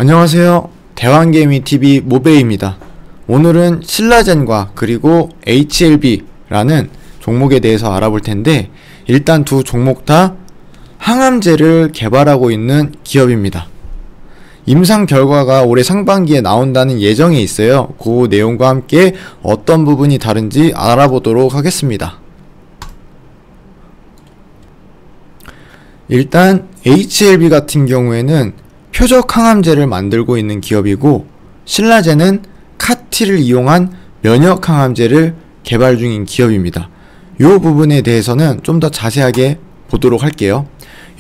안녕하세요. 대왕개미TV 모베이입니다. 오늘은 신라젠과 그리고 HLB라는 종목에 대해서 알아볼 텐데, 일단 두 종목 다 항암제를 개발하고 있는 기업입니다. 임상 결과가 올해 상반기에 나온다는 예정에 있어요. 그 내용과 함께 어떤 부분이 다른지 알아보도록 하겠습니다. 일단 HLB 같은 경우에는 표적 항암제를 만들고 있는 기업이고, 신라젠은 카티를 이용한 면역 항암제를 개발 중인 기업입니다. 이 부분에 대해서는 좀 더 자세하게 보도록 할게요.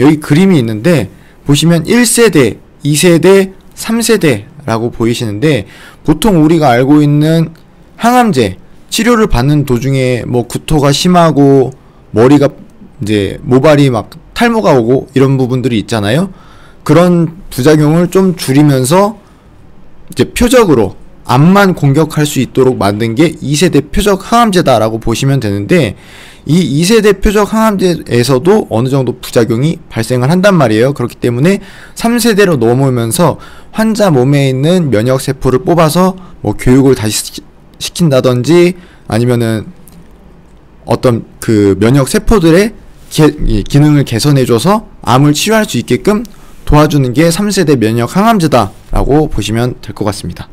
여기 그림이 있는데 보시면 1세대, 2세대, 3세대라고 보이시는데, 보통 우리가 알고 있는 항암제 치료를 받는 도중에 뭐 구토가 심하고 머리가 이제 모발이 막 탈모가 오고 이런 부분들이 있잖아요. 그런 부작용을 좀 줄이면서 이제 표적으로 암만 공격할 수 있도록 만든 게 2세대 표적 항암제다라고 보시면 되는데, 이 2세대 표적 항암제에서도 어느 정도 부작용이 발생을 한단 말이에요. 그렇기 때문에 3세대로 넘어오면서 환자 몸에 있는 면역세포를 뽑아서 뭐 교육을 다시 시킨다든지, 아니면은 어떤 그 면역세포들의 기능을 개선해줘서 암을 치료할 수 있게끔 도와주는 게 3세대 면역 항암제다 라고 보시면 될 것 같습니다.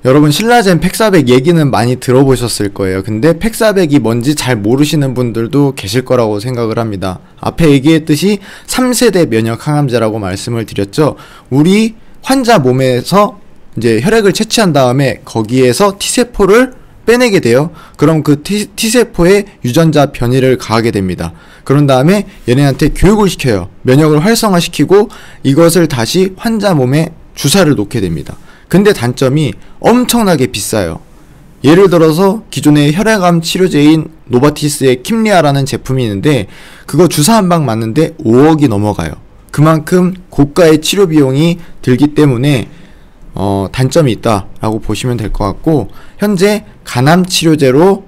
여러분, 신라젠 팩400 얘기는 많이 들어보셨을 거예요. 근데 팩400이 뭔지 잘 모르시는 분들도 계실 거라고 생각을 합니다. 앞에 얘기했듯이 3세대 면역 항암제라고 말씀을 드렸죠. 우리 환자 몸에서 이제 혈액을 채취한 다음에 거기에서 T세포를 빼내게 돼요. 그럼 그 T세포에 유전자 변이를 가하게 됩니다. 그런 다음에 얘네한테 교육을 시켜요. 면역을 활성화시키고 이것을 다시 환자 몸에 주사를 놓게 됩니다. 근데 단점이 엄청나게 비싸요. 예를 들어서 기존의 혈액암 치료제인 노바티스의 킴리아라는 제품이 있는데, 그거 주사 한 방 맞는데 5억이 넘어가요. 그만큼 고가의 치료 비용이 들기 때문에 단점이 있다라고 보시면 될 것 같고, 현재 간암 치료제로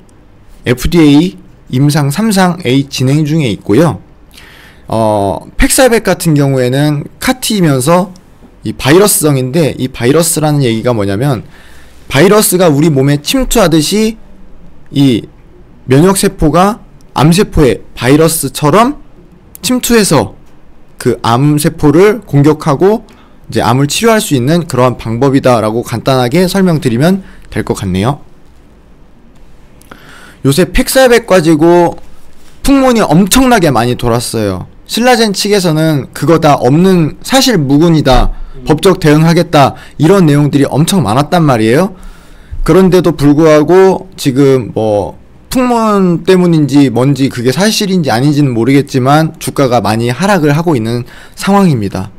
FDA 임상 3상 A 진행 중에 있고요. 팩400 같은 경우에는 카티이면서 이 바이러스성인데, 이 바이러스라는 얘기가 뭐냐면, 바이러스가 우리 몸에 침투하듯이 이 면역세포가 암세포에 바이러스처럼 침투해서 그 암세포를 공격하고 이제 암을 치료할 수 있는 그러한 방법이다 라고 간단하게 설명드리면 될 것 같네요. 요새 팩400 가지고 풍문이 엄청나게 많이 돌았어요. 신라젠 측에서는 그거 다 없는 사실 무근이다, 법적 대응하겠다, 이런 내용들이 엄청 많았단 말이에요. 그런데도 불구하고 지금 뭐 풍문 때문인지 뭔지 그게 사실인지 아닌지는 모르겠지만 주가가 많이 하락을 하고 있는 상황입니다.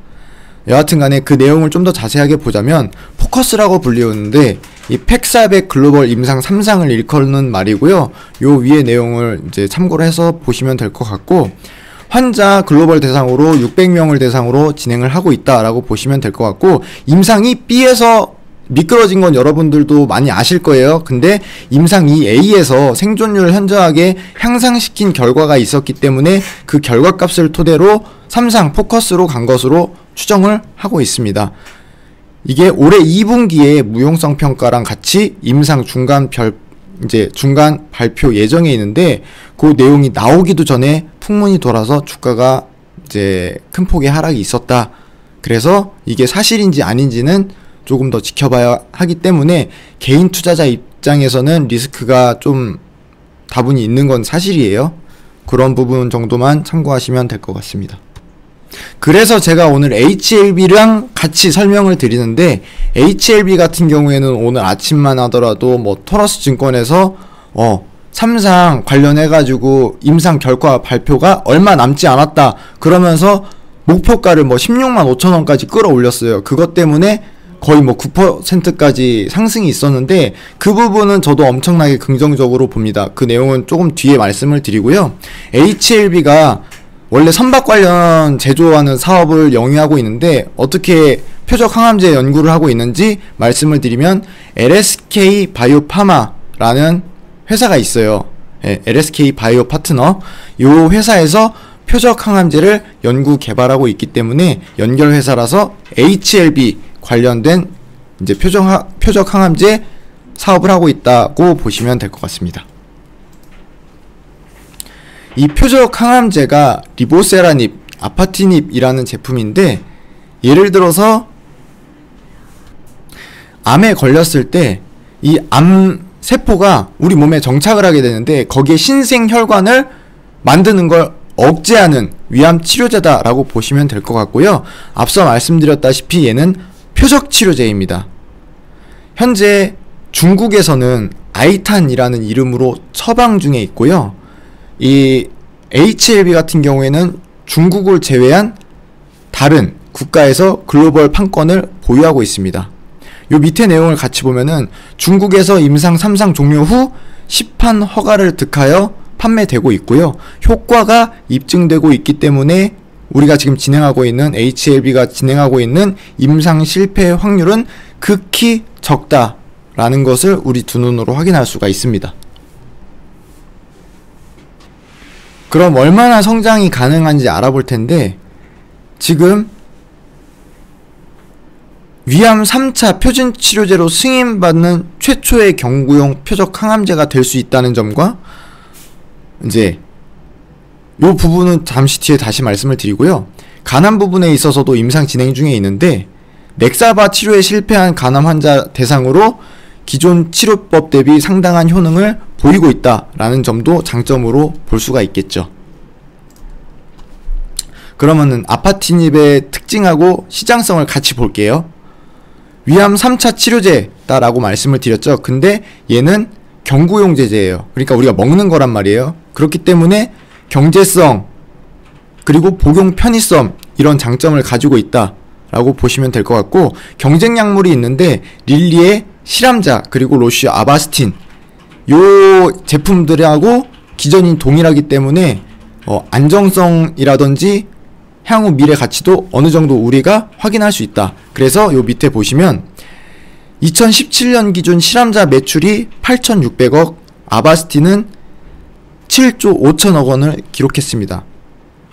여하튼간에 그 내용을 좀 더 자세하게 보자면, 포커스라고 불리우는데 이 팩400 글로벌 임상 3상을 일컫는 말이고요. 요 위의 내용을 이제 참고를 해서 보시면 될 것 같고, 환자 글로벌 대상으로 600명을 대상으로 진행을 하고 있다라고 보시면 될 것 같고, 임상 2B에서 미끄러진 건 여러분들도 많이 아실 거예요. 근데 임상 2A에서 생존율을 현저하게 향상시킨 결과가 있었기 때문에 그 결과값을 토대로 3상 포커스로 간 것으로 추정을 하고 있습니다. 이게 올해 2분기에 무용성 평가랑 같이 임상 중간 발표 예정에 있는데, 그 내용이 나오기도 전에 풍문이 돌아서 주가가 이제 큰 폭의 하락이 있었다. 그래서 이게 사실인지 아닌지는 조금 더 지켜봐야 하기 때문에 개인 투자자 입장에서는 리스크가 좀 다분히 있는 건 사실이에요. 그런 부분 정도만 참고하시면 될 것 같습니다. 그래서 제가 오늘 HLB랑 같이 설명을 드리는데, HLB 같은 경우에는 오늘 아침만 하더라도 뭐 토러스 증권에서 3상 관련해가지고 임상 결과 발표가 얼마 남지 않았다 그러면서 목표가를 뭐 16만 5천원까지 끌어올렸어요. 그것 때문에 거의 뭐 9%까지 상승이 있었는데, 그 부분은 저도 엄청나게 긍정적으로 봅니다. 그 내용은 조금 뒤에 말씀을 드리고요. HLB가 원래 선박 관련 제조하는 사업을 영위하고 있는데, 어떻게 표적 항암제 연구를 하고 있는지 말씀을 드리면, LSK 바이오파마라는 회사가 있어요. LSK 바이오 파트너. 이 회사에서 표적 항암제를 연구 개발하고 있기 때문에 연결 회사라서 HLB 관련된 이제 표적 항암제 사업을 하고 있다고 보시면 될 것 같습니다. 이 표적 항암제가 리보세라닙, 아파티닙이라는 제품인데, 예를 들어서 암에 걸렸을 때 이 암 세포가 우리 몸에 정착을 하게 되는데, 거기에 신생 혈관을 만드는 걸 억제하는 위암 치료제다라고 보시면 될 것 같고요. 앞서 말씀드렸다시피 얘는 표적 치료제입니다. 현재 중국에서는 아이탄이라는 이름으로 처방 중에 있고요. 이 HLB 같은 경우에는 중국을 제외한 다른 국가에서 글로벌 판권을 보유하고 있습니다. 요 밑에 내용을 같이 보면은 중국에서 임상 3상 종료 후 시판 허가를 득하여 판매되고 있고요. 효과가 입증되고 있기 때문에 우리가 지금 진행하고 있는 HLB가 진행하고 있는 임상 실패 확률은 극히 적다라는 것을 우리 두 눈으로 확인할 수가 있습니다. 그럼 얼마나 성장이 가능한지 알아볼 텐데, 지금 위암 3차 표준 치료제로 승인받는 최초의 경구용 표적 항암제가 될 수 있다는 점과, 이제 요 부분은 잠시 뒤에 다시 말씀을 드리고요. 간암 부분에 있어서도 임상 진행 중에 있는데, 넥사바 치료에 실패한 간암 환자 대상으로 기존 치료법 대비 상당한 효능을 보이고 있다라는 점도 장점으로 볼 수가 있겠죠. 그러면은 아파티닙의 특징하고 시장성을 같이 볼게요. 위암 3차 치료제다라고 말씀을 드렸죠. 근데 얘는 경구용 제제예요. 그러니까 우리가 먹는 거란 말이에요. 그렇기 때문에 경제성 그리고 복용 편의성, 이런 장점을 가지고 있다라고 보시면 될 것 같고, 경쟁 약물이 있는데 릴리의 실암자 그리고 로슈 아바스틴, 요 제품들하고 기전이 동일하기 때문에 안정성이라든지 향후 미래 가치도 어느 정도 우리가 확인할 수 있다. 그래서 요 밑에 보시면 2017년 기준 실암자 매출이 8,600억, 아바스틴은 7조 5천억 원을 기록했습니다.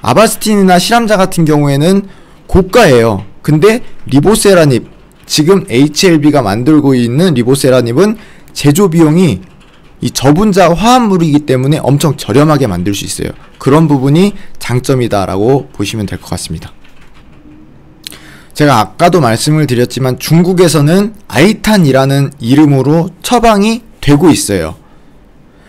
아바스틴이나 실암자 같은 경우에는 고가예요. 근데 리보세라닙, 지금 HLB가 만들고 있는 리보세라닙은 제조 비용이 이 저분자 화합물이기 때문에 엄청 저렴하게 만들 수 있어요. 그런 부분이 장점이다라고 보시면 될 것 같습니다. 제가 아까도 말씀을 드렸지만 중국에서는 아이탄이라는 이름으로 처방이 되고 있어요.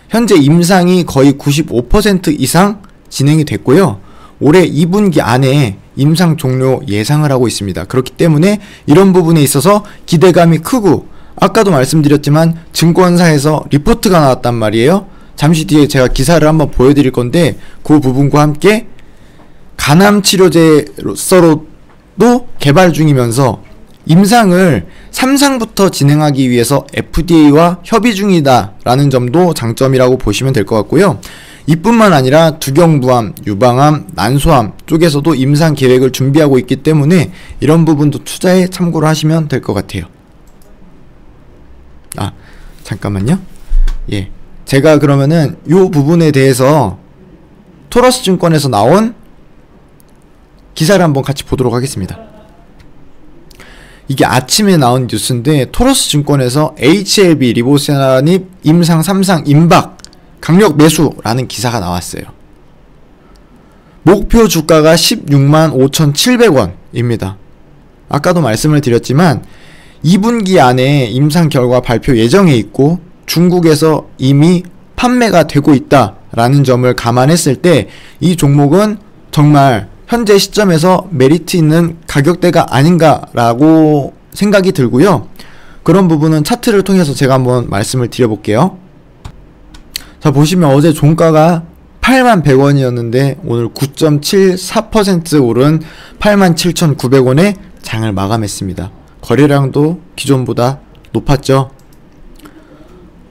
현재 임상이 거의 95% 이상 진행이 됐고요. 올해 2분기 안에 임상 종료 예상을 하고 있습니다. 그렇기 때문에 이런 부분에 있어서 기대감이 크고, 아까도 말씀드렸지만 증권사에서 리포트가 나왔단 말이에요. 잠시 뒤에 제가 기사를 한번 보여드릴 건데, 그 부분과 함께 간암 치료제로서도 개발 중이면서 임상을 3상부터 진행하기 위해서 FDA와 협의 중이다 라는 점도 장점이라고 보시면 될 것 같고요. 이뿐만 아니라 두경부암, 유방암, 난소암 쪽에서도 임상 계획을 준비하고 있기 때문에 이런 부분도 투자에 참고를 하시면 될 것 같아요. 잠깐만요. 예, 제가 그러면은 요 부분에 대해서 토러스 증권에서 나온 기사를 한번 같이 보도록 하겠습니다. 이게 아침에 나온 뉴스인데, 토러스 증권에서 HLB 리보세라닙 임상 3상 임박 강력 매수라는 기사가 나왔어요. 목표 주가가 16만 5,700원입니다. 아까도 말씀을 드렸지만 2분기 안에 임상 결과 발표 예정에 있고, 중국에서 이미 판매가 되고 있다라는 점을 감안했을 때 이 종목은 정말 현재 시점에서 메리트 있는 가격대가 아닌가라고 생각이 들고요. 그런 부분은 차트를 통해서 제가 한번 말씀을 드려볼게요. 자, 보시면 어제 종가가 81,100원이었는데 오늘 9.74% 오른 87,900원에 장을 마감했습니다. 거래량도 기존보다 높았죠.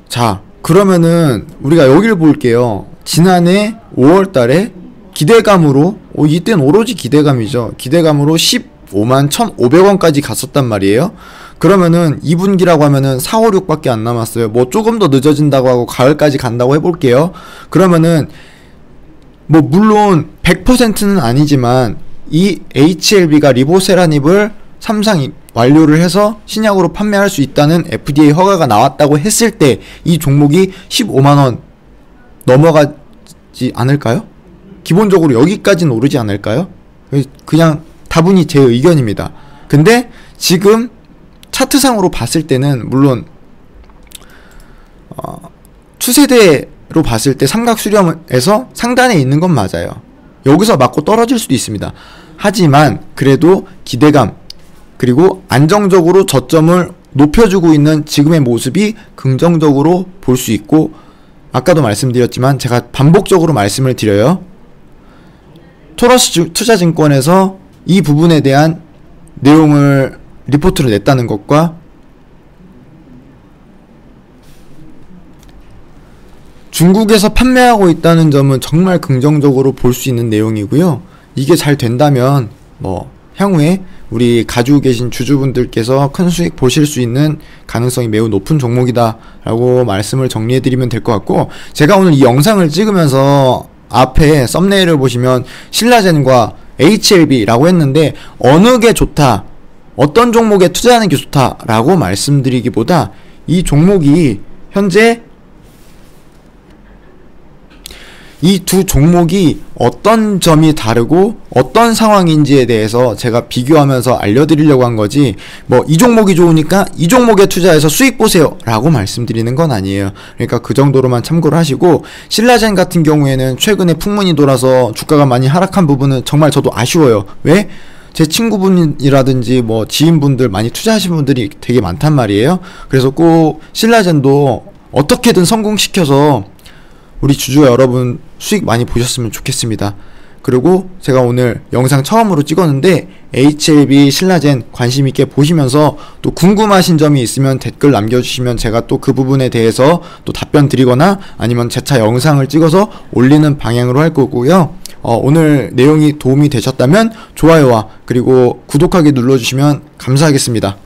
자, 그러면은 우리가 여기를 볼게요. 지난해 5월달에 기대감으로, 이때는 오로지 기대감이죠. 기대감으로 15만 1,500원까지 갔었단 말이에요. 그러면은 2분기라고 하면은 4, 5, 6밖에 안 남았어요. 뭐 조금 더 늦어진다고 하고 가을까지 간다고 해볼게요. 그러면은 뭐 물론 100%는 아니지만 이 HLB가 리보세라닙을 삼상이 완료를 해서 신약으로 판매할 수 있다는 FDA 허가가 나왔다고 했을 때 이 종목이 15만원 넘어가지 않을까요? 기본적으로 여기까지는 오르지 않을까요? 그냥 다분히 제 의견입니다. 근데 지금 차트상으로 봤을 때는 물론 추세대로 봤을 때 삼각수렴에서 상단에 있는 건 맞아요. 여기서 맞고 떨어질 수도 있습니다. 하지만 그래도 기대감 그리고 안정적으로 저점을 높여주고 있는 지금의 모습이 긍정적으로 볼 수 있고, 아까도 말씀드렸지만 제가 반복적으로 말씀을 드려요. 토러스 투자증권에서 이 부분에 대한 내용을 리포트를 냈다는 것과 중국에서 판매하고 있다는 점은 정말 긍정적으로 볼 수 있는 내용이고요. 이게 잘 된다면 뭐 향후에 우리 가지고 계신 주주분들께서 큰 수익 보실 수 있는 가능성이 매우 높은 종목이다 라고 말씀을 정리해드리면 될 것 같고, 제가 오늘 이 영상을 찍으면서 앞에 썸네일을 보시면 신라젠과 HLB라고 했는데 어느 게 좋다, 어떤 종목에 투자하는 게 좋다 라고 말씀드리기보다 이 종목이 현재 이 두 종목이 어떤 점이 다르고 어떤 상황인지에 대해서 제가 비교하면서 알려드리려고 한 거지, 뭐 이 종목이 좋으니까 이 종목에 투자해서 수익 보세요 라고 말씀드리는 건 아니에요. 그러니까 그 정도로만 참고를 하시고, 신라젠 같은 경우에는 최근에 풍문이 돌아서 주가가 많이 하락한 부분은 정말 저도 아쉬워요. 왜? 제 친구분이라든지 뭐 지인분들 많이 투자하신 분들이 되게 많단 말이에요. 그래서 꼭 신라젠도 어떻게든 성공시켜서 우리 주주 여러분 수익 많이 보셨으면 좋겠습니다. 그리고 제가 오늘 영상 처음으로 찍었는데 HLB, 신라젠 관심있게 보시면서 또 궁금하신 점이 있으면 댓글 남겨주시면 제가 또 그 부분에 대해서 또 답변 드리거나 아니면 재차 영상을 찍어서 올리는 방향으로 할 거고요. 오늘 내용이 도움이 되셨다면 좋아요와 그리고 구독하기 눌러주시면 감사하겠습니다.